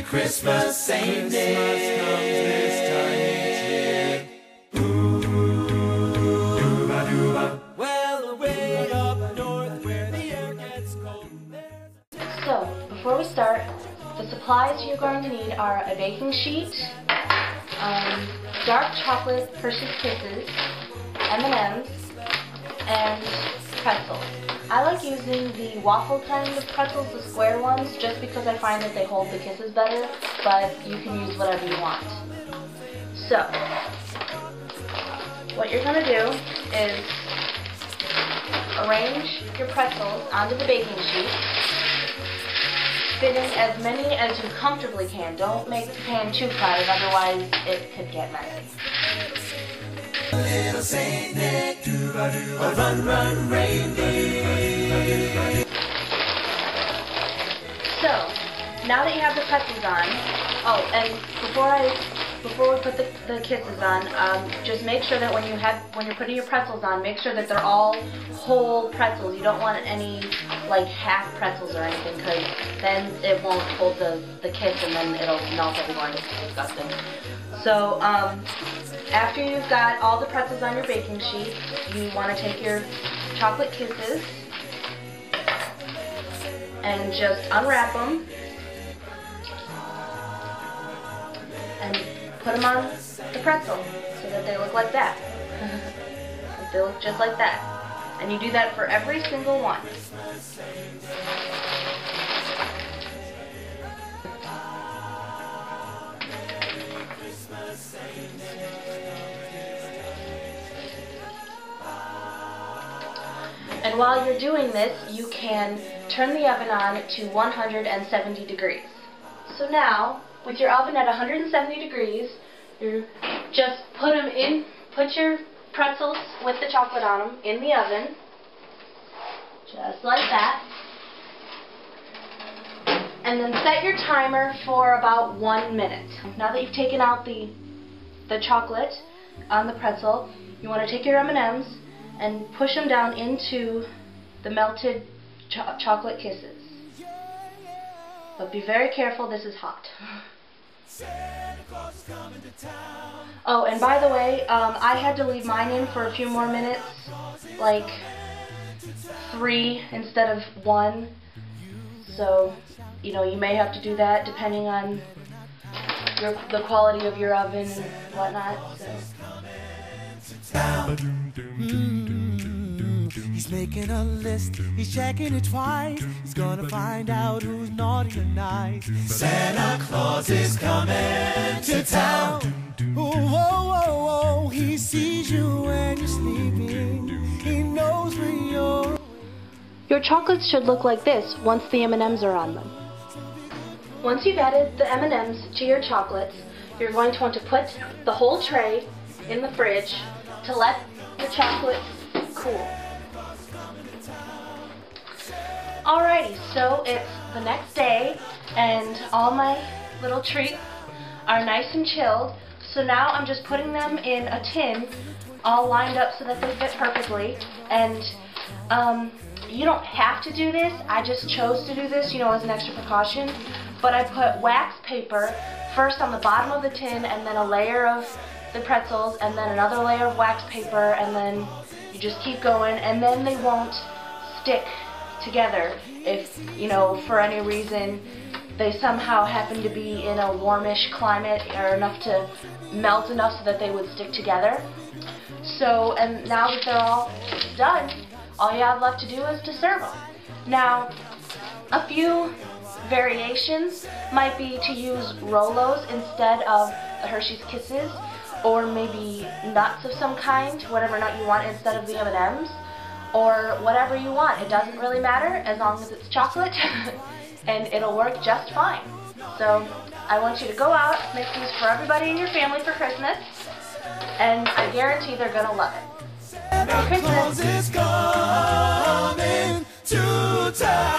Christmas, Saint Nick. Comes this time each year. Ooh, dooba. Well, away up north where the air gets cold. So, before we start, the supplies you're going to need are a baking sheet, dark chocolate Hershey's Kisses, M&M's, and pretzels. I like using the waffle kind of pretzels, the square ones, just because I find that they hold the kisses better, but you can use whatever you want. So, what you're going to do is arrange your pretzels onto the baking sheet. Fit in as many as you comfortably can. Don't make the pan too crowded, otherwise it could get messy. Little Saint Nick, a run, run, reindeer. So, now that you have the pretzels on, and before we put the kisses on, just make sure that when you're putting your pretzels on, make sure that they're all whole pretzels. You don't want any like half pretzels or anything, because then it won't hold the kiss and then it'll melt everywhere and it's disgusting. So after you've got all the pretzels on your baking sheet, you want to take your chocolate kisses and just unwrap them and put them on the pretzel so that they look like that. They look just like that. And you do that for every single one. And while you're doing this, you can turn the oven on to 170 degrees. So now, with your oven at 170 degrees, you just put your pretzels with the chocolate on them in the oven, just like that. And then set your timer for about 1 minute. Now that you've taken out the chocolate on the pretzel, you want to take your M&Ms and push them down into the melted chocolate kisses. But be very careful, this is hot. Oh, and by the way, I had to leave mine in for a few more minutes, like 3 instead of 1. So, you know, you may have to do that depending on the quality of your oven and whatnot. So. He's making a list, he's checking it twice. He's gonna find out who's naughty or nice. Santa Claus is coming to town. Oh, oh, oh, oh, he sees you when you're sleeping. He knows when you're... Your chocolates should look like this once the M&Ms are on them. Once you've added the M&Ms to your chocolates, you're going to want to put the whole tray in the fridge to let the chocolates cool. Alrighty, so it's the next day and all my little treats are nice and chilled. So now I'm just putting them in a tin all lined up so that they fit perfectly. And you don't have to do this. I just chose to do this, you know, as an extra precaution. But I put wax paper first on the bottom of the tin and then a layer of the pretzels and then another layer of wax paper, and then you just keep going, and then they won't stick together if, you know, for any reason they somehow happen to be in a warmish climate or enough to melt enough so that they would stick together. So, and now that they're all done, all you have left to do is to serve them. Now, a few variations might be to use Rolos instead of the Hershey's Kisses, or maybe nuts of some kind, whatever nut you want instead of the M&Ms, or whatever you want. It doesn't really matter as long as it's chocolate, and it'll work just fine. So I want you to go out, make these for everybody in your family for Christmas, and I guarantee they're going to love it. Merry Christmas! Santa Claus is coming to town.